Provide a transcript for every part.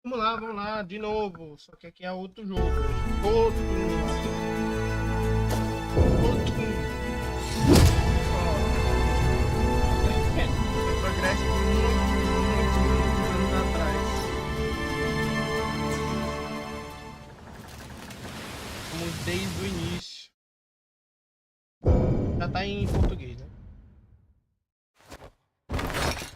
Vamos lá, de novo. Só que aqui é outro jogo. Outro mundo. Outro mundo. Ó, progresso muitos anos atrás. Vamos desde o início. Já tá em português, né?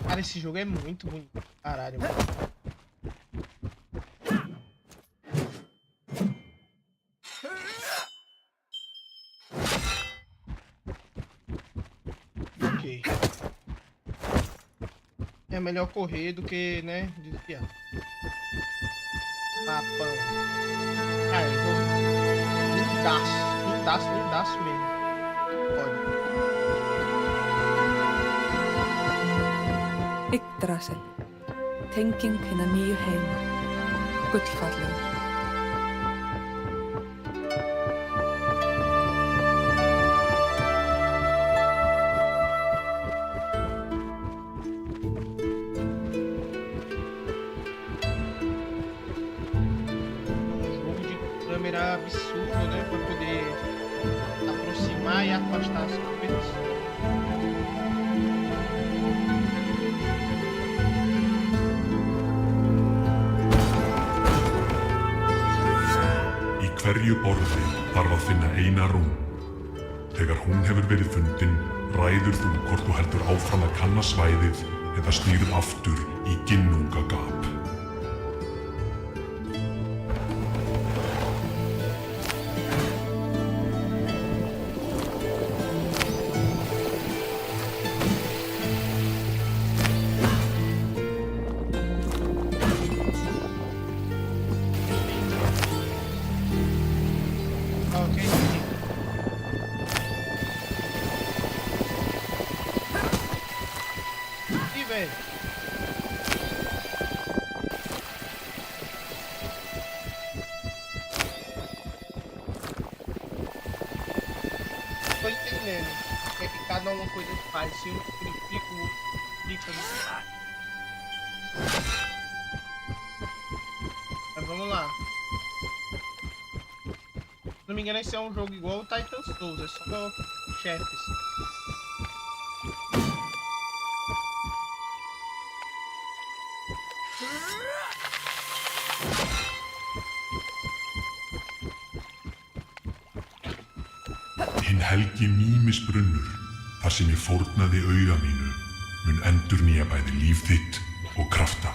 Cara, esse jogo é muito bonito. Caralho, mano. Ok. É melhor correr do que, né, desviar. Papão. Ah, eu vou... lindaço mesmo. Pode. Yggdrasil. Tenging hinna nýju heima. Gullfallegur. Um jogo de câmera absurdo, né, pra poder aproximar e afastar as coisas. Í hverju borði þarf að finna eina rún. Þegar hún hefur verið fundin, ræður þú hvort þú heldur áfram að kanna svæðið eða snýrð aftur í Ginnungagap. Ok. E velho. Tô entendendo o que é que cada uma coisa faz. Se um triplica, o outro triplica. Mas vamos lá. Se não me engano, esse é um jogo igual o Titan Souls, é só chefes. Hinn helgi Mýmisbrunnur, þar sem ég fórnaði auga mínu, mun endurnýja bæði líf þitt og krafta.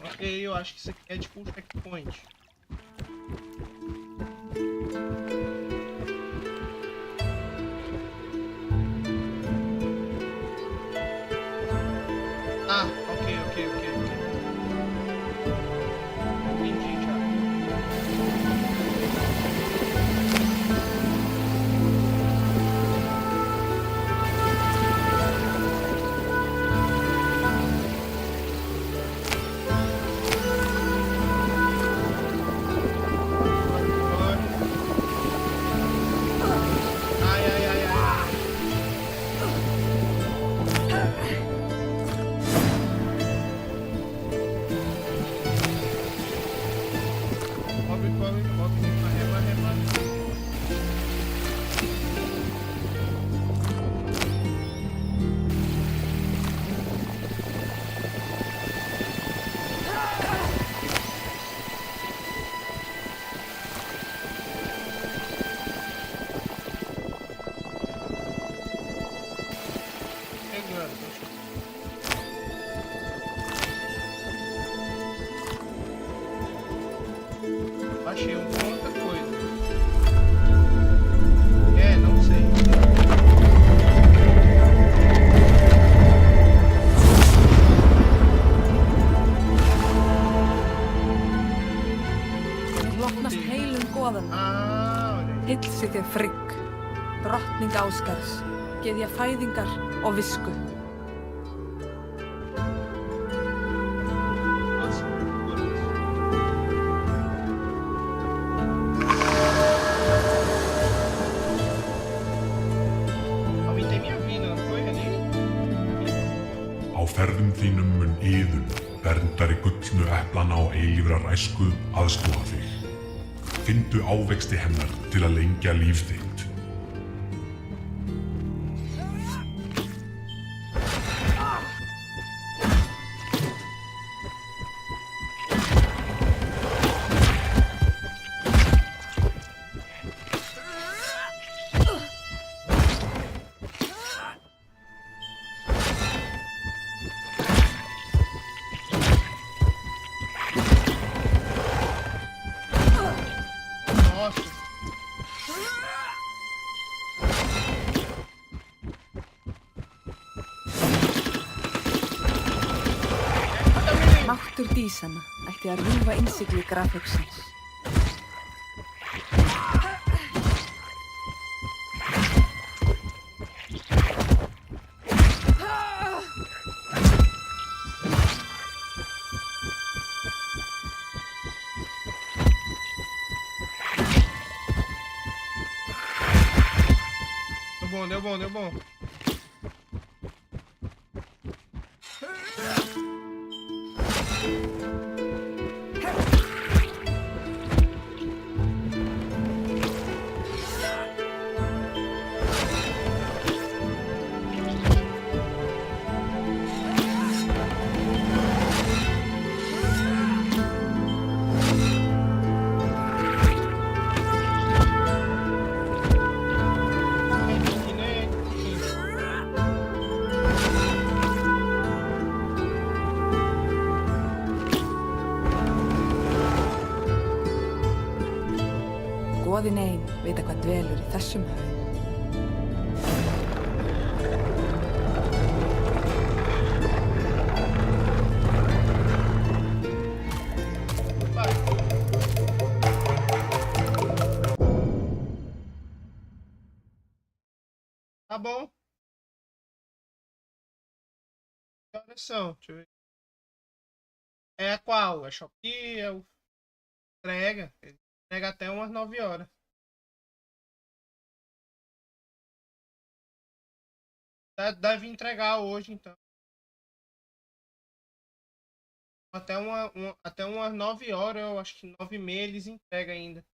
Ok, eu acho que isso aqui é tipo um checkpoint. Ah, ok. Entendi já. Ai. Corre, rema. Chegando. Achei outra coisa. É, não sei. Loknast heilum goðanna. Ah, olha aí. Hill sig þér Frigg. Drottning Ásgarðs. Gyðja fæðingar og visku. Nossa, aumentei minha vida. ferðum þínum mun Iðunn, verndari gullnu eplana og eilífrar æsku, aðstoða þig. Finndu ávexti hennar til að lengja líf þitt. Nossa. Máttur dísanna ætti að rjúfa innsigli grafhauksins. Deu bom, deu bom. Goðin ein vita hvað dvelur í þessum haug. Tá bom. Que horas são? Deixa eu ver. É qual? É Shopee? É o entrega? Entrega até umas 9 horas. Deve entregar hoje, então. Até umas 9 horas, eu acho que 9h30 eles entregam ainda.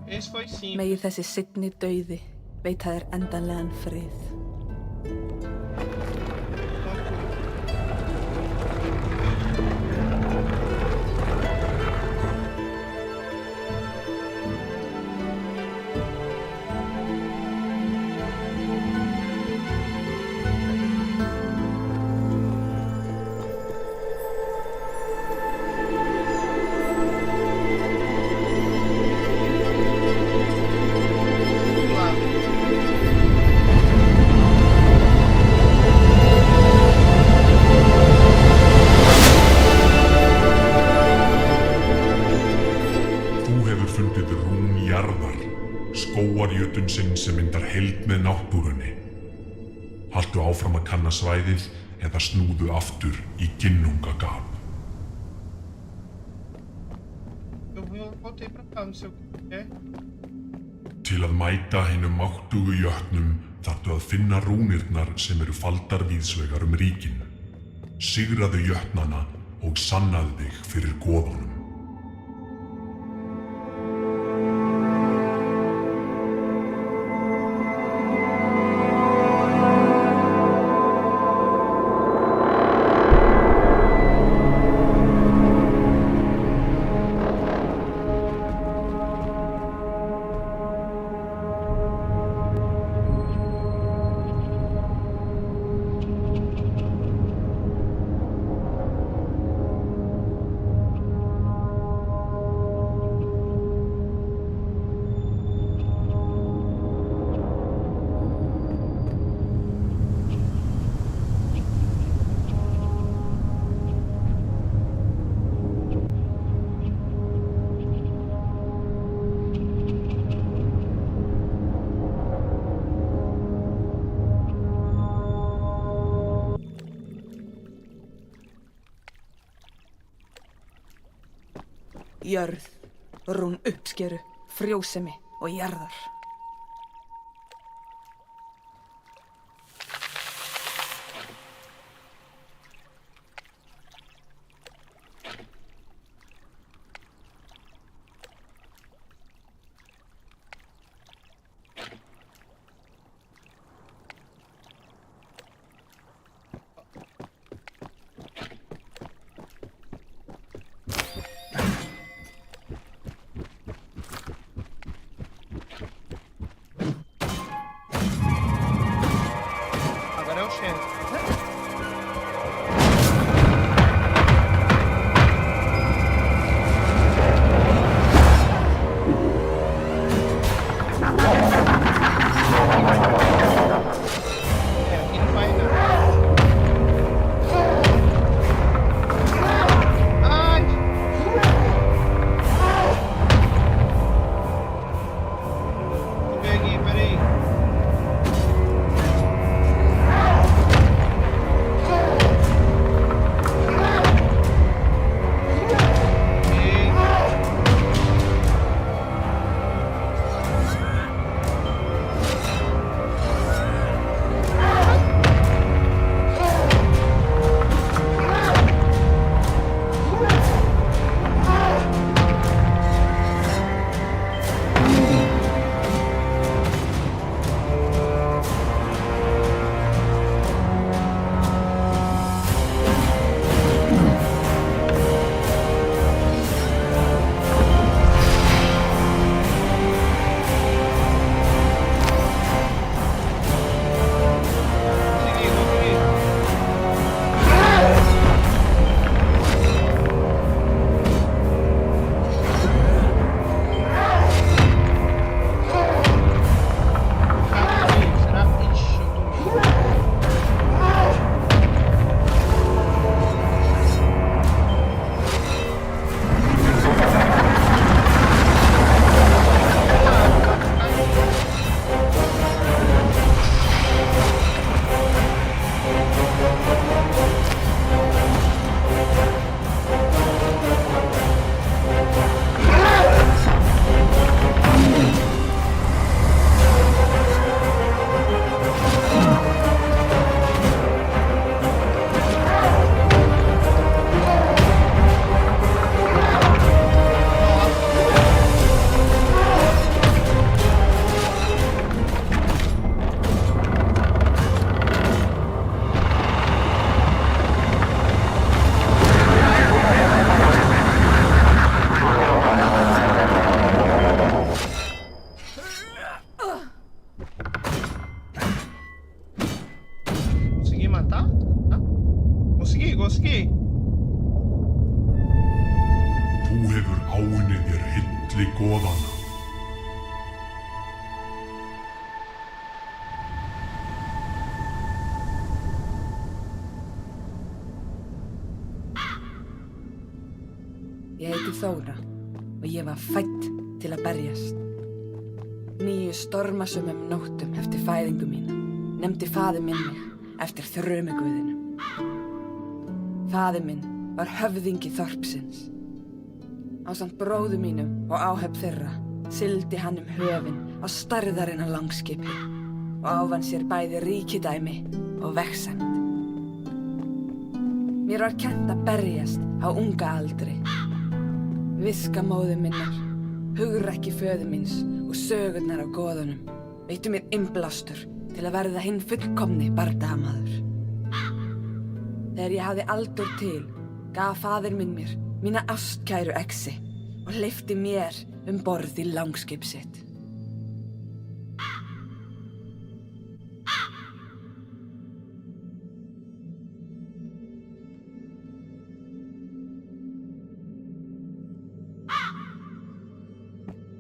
Esse foi simples. Megi þessi signi dauði veita þér endanlegan frið. Skógarjötun sinn sem myndar heild með náttúrunni. Haltu áfram að kanna svæðið eða snúðu aftur í Ginnungagap. Eu voltei pra cá, não sei o que é. Til að mæta hinum máttugu jötnum þarftu að finna rúnirnar sem eru faldar víðsvegar ríkin. Sigraðu jötnana og sannaðu þig fyrir goðunum. jörð, rún uppskeru, frjósemi og jarðar. Consegui. Þú hefur áunnið þér hilli goðanna. Ég heiti Þóra og ég var fædd til að berjast. 9 stormasömum nóttum eftir fæðingu mína nefndi faðir minn mig eftir þrumuguðinum. Faðir minn var höfðingi þorpsins. Ásamt bróður mínum og áhöfn þeirra sigldi hann höfin á stærðarinnar langskipi og ávann sér bæði ríkidæmi og vegsemd. Mér var kennt að berjast á unga aldri. Viska móður minnar, hugrekki föður míns og sögurnar af goðunum veittu mér innblástur til að verða hinn fullkomni bardagamaður. Þegar ég hafði aldur til, gaf faðir minn mér mína ástkæru exi og hleypti mér borð í langskip sitt.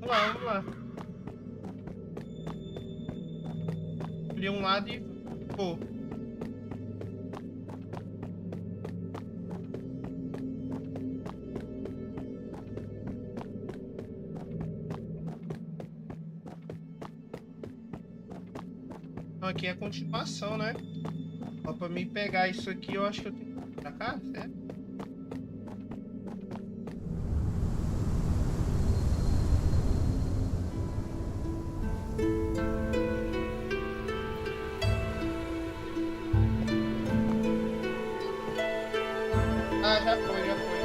Vamos lá. Escolhi lado e pô. Aqui é a continuação, né? Ó, pra mim pegar isso aqui, eu acho que eu tenho que ir pra cá, certo? já foi, já foi.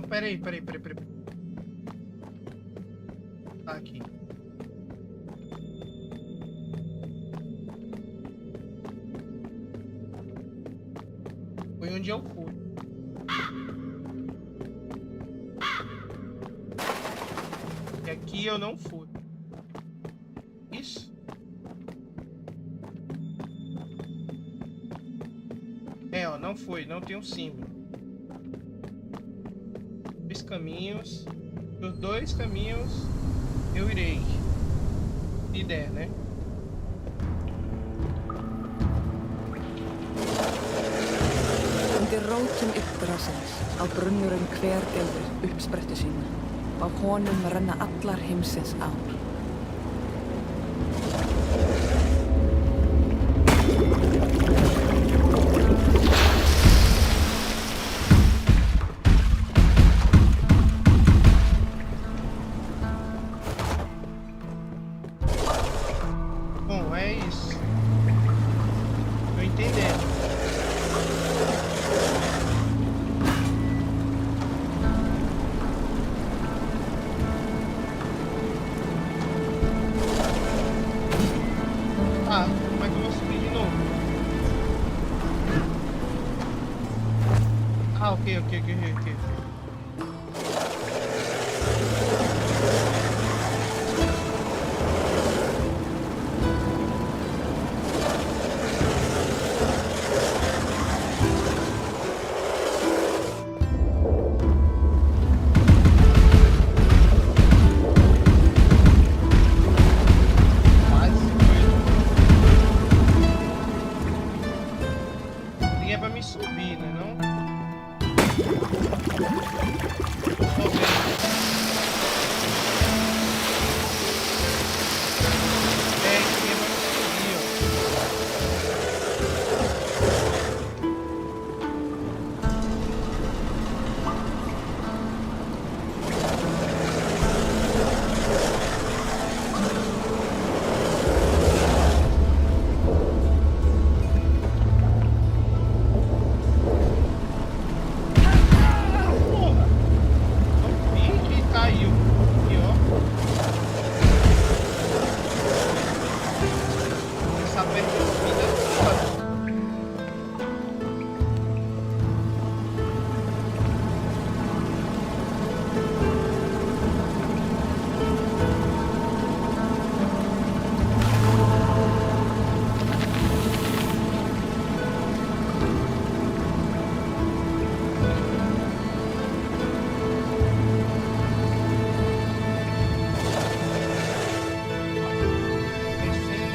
Peraí. Tá aqui. Foi onde eu fui. E aqui eu não fui. Isso? É, ó, não foi, não tem um símbolo. Dois caminhos. Os dois caminhos eu irei. Se der, né? Undir rótum Yggdrasils á brunnurinn Hvergelfir uppsprettu sína. Á honum renna allar heimsins ár. Bom, é isso. Tô entendendo. Ah, como é que eu vou subir de novo? Ah, ok. Quase foi. Nem é pra me subir, né, não? Tô vendo. É, que é pra me subir, ó. Porra! Não vi que caiu. Aqui, ó. Essa perna de comida é foda. Descendo.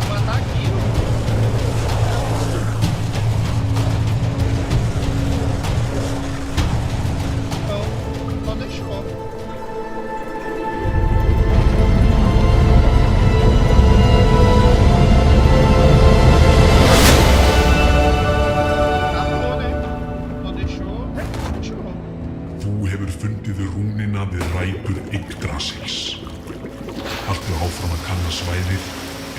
Matar aquilo. Então, só deixou. Acabou, né? Só deixou. Þú hefur fundið rúnina við rætur Yggdrasils. Haltu áfram að kanna svæðið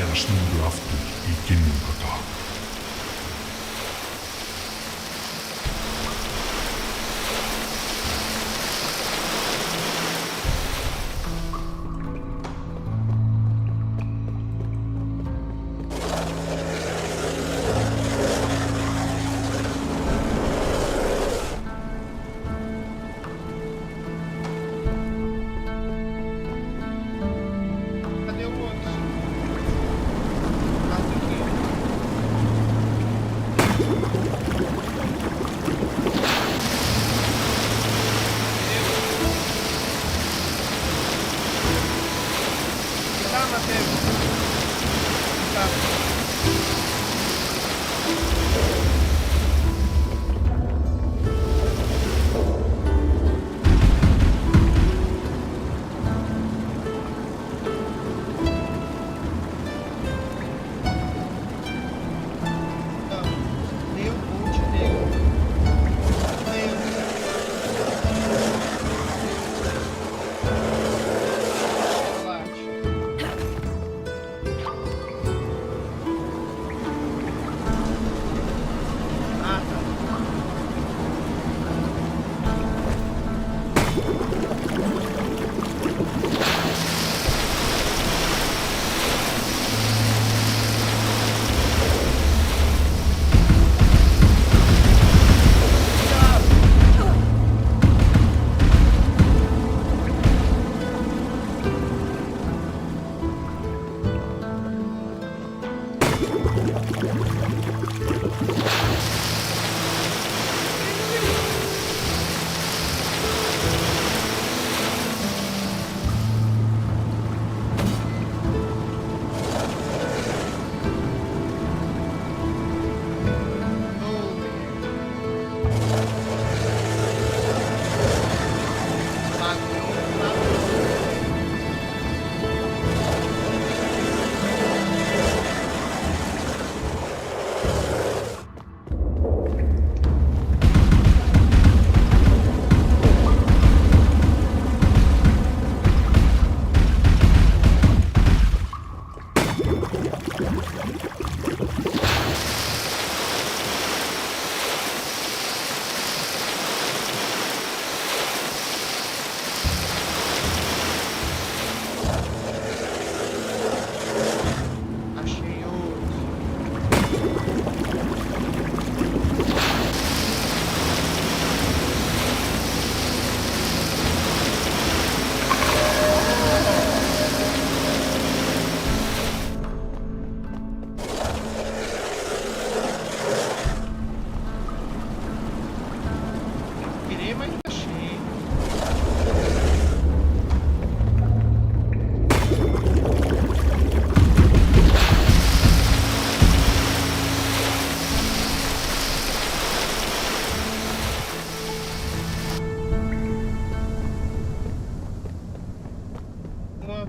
eða snúðu aftur í Ginnungagap. Matheus. Tá.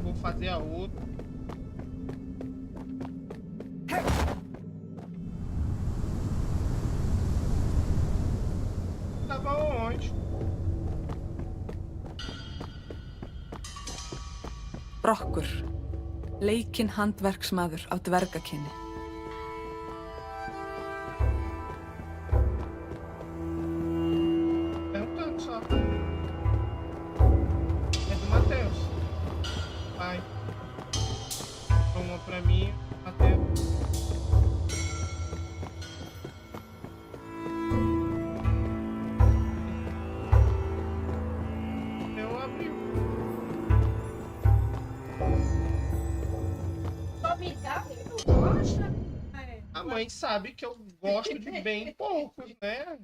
Vou fazer a outra. Tava onde? Brokkur, leikinn handverksmaður af dvergakynni. Perguntando só. É do Matheus. Vai. Uma pra mim, Matheus. Eu abri. A mãe sabe que eu gosto de bem poucos, né?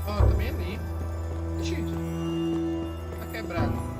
Ó, tá bem ali. Ixi, tá quebrado.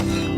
Nei.